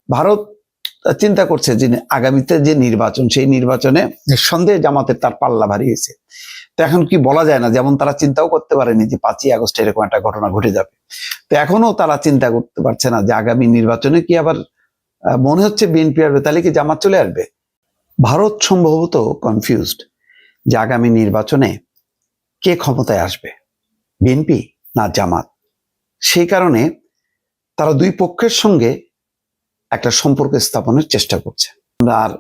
ভারত চিন্তা করছে যে আগামীতে যে নির্বাচন, সেই নির্বাচনে নিঃসন্দেহে জামাতের তার পাল্লা ভারী হয়েছে। তো এখন কি বলা যায় না, যেমন তারা চিন্তাও করতে পারেনি যে 5ই আগস্ট এরকম একটা ঘটনা ঘটে যাবে। তো এখনো তারা চিন্তা করতে পারছে না যে আগামী নির্বাচনে কি আবার মনে হচ্ছে বিএনপি আসবে, তাহলে কি জামাত চলে আসবে। ভারত সম্ভবত কনফিউজড যে আগামী নির্বাচনে কে ক্ষমতায় আসবে, বিএনপি না জামাত। সেই কারণে তারা দুই পক্ষের সঙ্গে একটা সম্পর্ক স্থাপনের চেষ্টা করছে। আর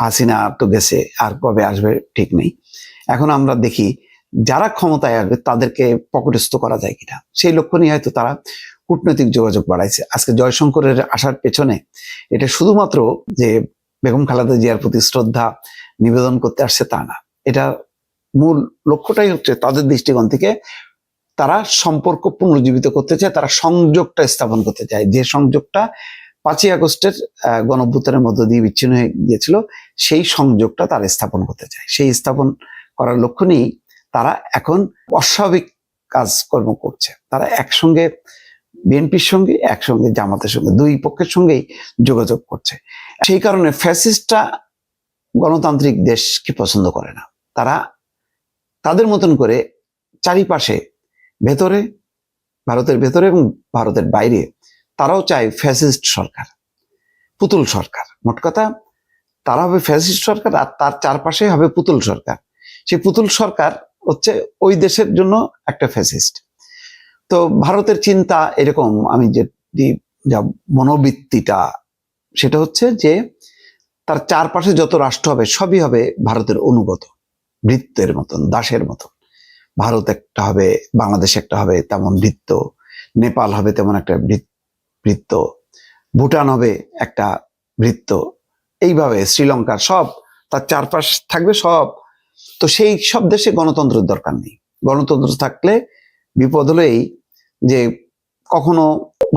হাসিনা তো গেছে, আর কবে আসবে ঠিক নেই। এখন আমরা দেখি যারা ক্ষমতায় আসবে তাদেরকে পকেটস্থ করা যায় কিনা, সেই লক্ষ্য নিয়ে হয়তো তারা কূটনৈতিক যোগাযোগ বাড়াইছে। আজকে জয়শঙ্করের আসার পেছনে এটা শুধুমাত্র যে বেগম খালেদা জিয়ার প্রতি শ্রদ্ধা নিবেদন করতে আসছে তা না, এটা মূল লক্ষ্যটাই হচ্ছে তাদের দৃষ্টিকোণ থেকে তারা সম্পর্ক পুনর্জীবিত করতে চায়, তারা সংযোগটা স্থাপন করতে চায়, যে সংযোগটা 5ই আগস্টের গণঅভ্যুত্থানের মধ্য দিয়ে বিচ্ছিন্ন হয়ে গিয়েছিল, সেই সংযোগটা তারা স্থাপন করতে চায়। সেই স্থাপন করার লক্ষ্য নিয়েই তারা এখন অস্বাভাবিক কাজকর্ম করছে। তারা একসঙ্গে বিএনপির সঙ্গে, একসঙ্গে জামাতের সঙ্গে, দুই পক্ষের সঙ্গেই যোগাযোগ করছে। সেই কারণে ফ্যাসিস্টরা গণতান্ত্রিক দেশকে পছন্দ করে না। তারা তাদের মতন করে চারিপাশে, ভেতরে, ভারতের ভেতরে এবং ভারতের বাইরে, তারাও চায় ফ্যাসিস্ট সরকার, পুতুল সরকার। মোট কথা তারা হবে ফ্যাসিস্ট সরকার, আর তার চারপাশে হবে পুতুল সরকার। সেই পুতুল সরকার হচ্ছে ওই দেশের জন্য একটা ফ্যাসিস্ট। তো ভারতের চিন্তা এরকম, আমি যে যা মনোবৃত্তিটা, সেটা হচ্ছে যে তার চারপাশে যত রাষ্ট্র হবে সবই হবে ভারতের অনুগত, ভৃত্যের মতন, দাসের মতন। ভারত একটা হবে, বাংলাদেশ একটা হবে তেমন ভৃত্য, নেপাল হবে তেমন একটা ভৃত্য, ভুটান হবে একটা ভৃত্য, এইভাবে শ্রীলঙ্কার সব তার চারপাশ থাকবে সব। তো সেই সব দেশে গণতন্ত্রের দরকার নেই। গণতন্ত্র থাকলে বিপদ হলো এই যে কখনো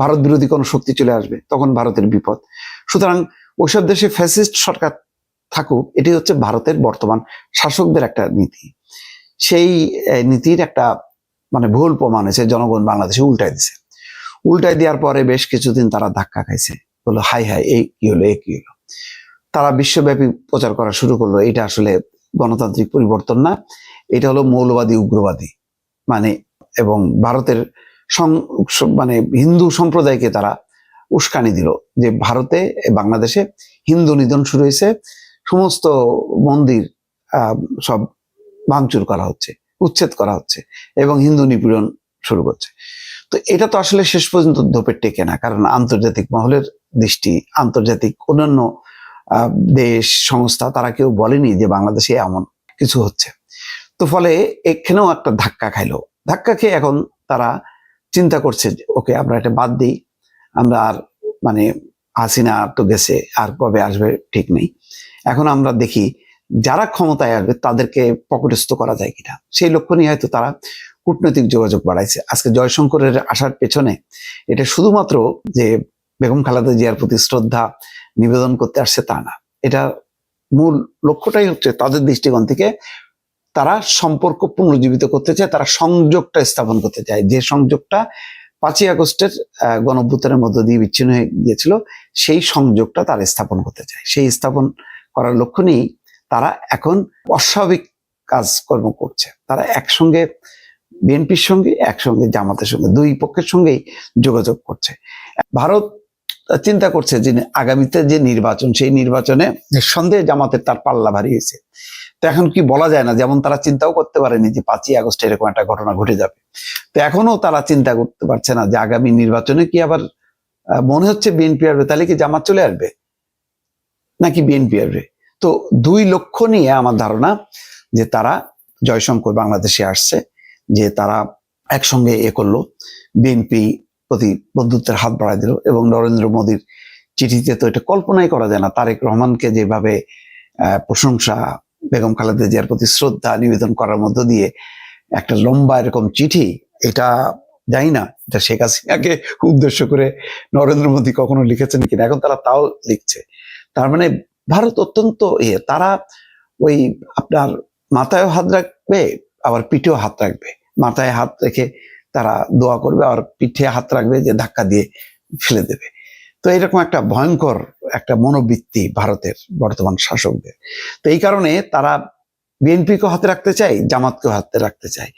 ভারত বিরোধী কোনো শক্তি চলে আসবে, তখন ভারতের বিপদ। সুতরাং ওইসব দেশে ফ্যাসিস্ট সরকার থাকুক, এটি হচ্ছে ভারতের বর্তমান শাসকদের একটা নীতি। সেই নীতির একটা ভুল প্রমাণ হয়েছে, জনগণ বাংলাদেশে উল্টাই দিছে। উল্টাই দেওয়ার পরে বেশ কিছুদিন তারা ধাক্কা খাইছে, বললো হাই হাই, এই কি হলো, এই কি হলো। তারা বিশ্বব্যাপী প্রচার করা শুরু করলো এটা আসলে গণতান্ত্রিক পরিবর্তন না, এটা হলো মৌলবাদী, উগ্রবাদী। এবং ভারতের হিন্দু সম্প্রদায়কে তারা উস্কানি দিল যে ভারতে, বাংলাদেশে হিন্দু নিধন শুরু হয়েছে, সমস্ত মন্দির সব ভাঙচুর করা হচ্ছে, উচ্ছেদ করা হচ্ছে এবং হিন্দু নিপীড়ন শুরু করছে। তো এটা তো আসলে শেষ পর্যন্ত ধোপে টেকে না, কারণ আন্তর্জাতিক মহলের দৃষ্টি, আন্তর্জাতিক অন্যান্য দেশ, সংস্থা, তারা কেউ বলেনি যে বাংলাদেশে এমন কিছু হচ্ছে। তো ফলে এখানেও একটা ধাক্কা খাইলো। ধাক্কা খেয়ে এখন তারা চিন্তা করছে যে ওকে, আমরা এটা বাদ দিই, আমরা আর হাসিনা তো গেছে, আর কবে আসবে ঠিক নেই। এখন আমরা দেখি যারা ক্ষমতায় আসবে তাদেরকে পকেটস্থ করা যায় কিনা, সেই লক্ষ্য নিয়ে হয়তো তারা কূটনৈতিক যোগাযোগ বাড়াইছে। আজকে জয়শঙ্করের আসার পেছনে এটা শুধুমাত্র যে বেগম খালেদা জিয়ার প্রতি শ্রদ্ধা নিবেদন করতে আসছে তা না, এটা মূল লক্ষ্যটাই হচ্ছে তাদের দৃষ্টিকোণ থেকে তারা সম্পর্ক পুনর্জীবিত করতে চায়, তারা সংযোগটা স্থাপন করতে চায়, যে সংযোগটা 5ই আগস্টের গণঅভ্যুত্থানের মধ্য দিয়ে বিচ্ছিন্ন হয়ে গিয়েছিল, সেই সংযোগটা তারা স্থাপন করতে চায়। সেই স্থাপন করার লক্ষ্য নিয়েই তারা এখন অস্বাভাবিক কাজকর্ম করছে। তারা একসঙ্গে বিএনপির সঙ্গে, একসঙ্গে জামাতের সঙ্গে, দুই পক্ষের সঙ্গেই যোগাযোগ করছে। ভারত চিন্তা করছে যে আগামীতে যে নির্বাচন, সেই নির্বাচনে নিঃসন্দেহে জামাতের তার পাল্লা ভারী হয়েছে। তো এখন কি বলা যায় না, যেমন তারা চিন্তাও করতে পারেনি যে 5ই আগস্ট এরকম একটা ঘটনা ঘটে যাবে। তো এখনো তারা চিন্তা করতে পারছে না যে আগামী নির্বাচনে কি আবার মনে হচ্ছে বিএনপি আসবে, তাহলে কি জামাত চলে আসবে নাকি বিএনপি আসবে। তো দুই লক্ষ্য নিয়ে আমার ধারণা যে তারা জয়শঙ্কর বাংলাদেশে আসছে, যে তারা একসঙ্গে করলো, বিএনপি প্রতি বন্ধুত্বের হাত বাড়াই দিল। এবং নরেন্দ্র মোদীর চিঠিতে তো এটা কল্পনাই করা যায় না, তারেক রহমানকে যেভাবে প্রশংসা, বেগম খালেদা জিয়ার প্রতি শ্রদ্ধা নিবেদন করার মধ্য দিয়ে একটা লম্বা এরকম চিঠি, এটা জানি না এটা শেখ হাসিনাকে উদ্দেশ্য করে নরেন্দ্র মোদী কখনো লিখেছেন কিনা, এখন তারা তাও লিখছে। তার ভারত অত্যন্ত তারা ওই আপনার মাথায়ও হাত রাখবে, আবার পিঠেও হাত রাখবে। মাথায় হাত রেখে তারা দোয়া করবে, আর পিঠে হাত রাখবে যে ধাক্কা দিয়ে ফেলে দেবে। তো এরকম একটা ভয়ঙ্কর একটা মনোবৃত্তি ভারতের বর্তমান শাসকদের। তো এই কারণে তারা বিএনপিকে হাতে রাখতে চায়, জামাতকেও হাতে রাখতে চায়।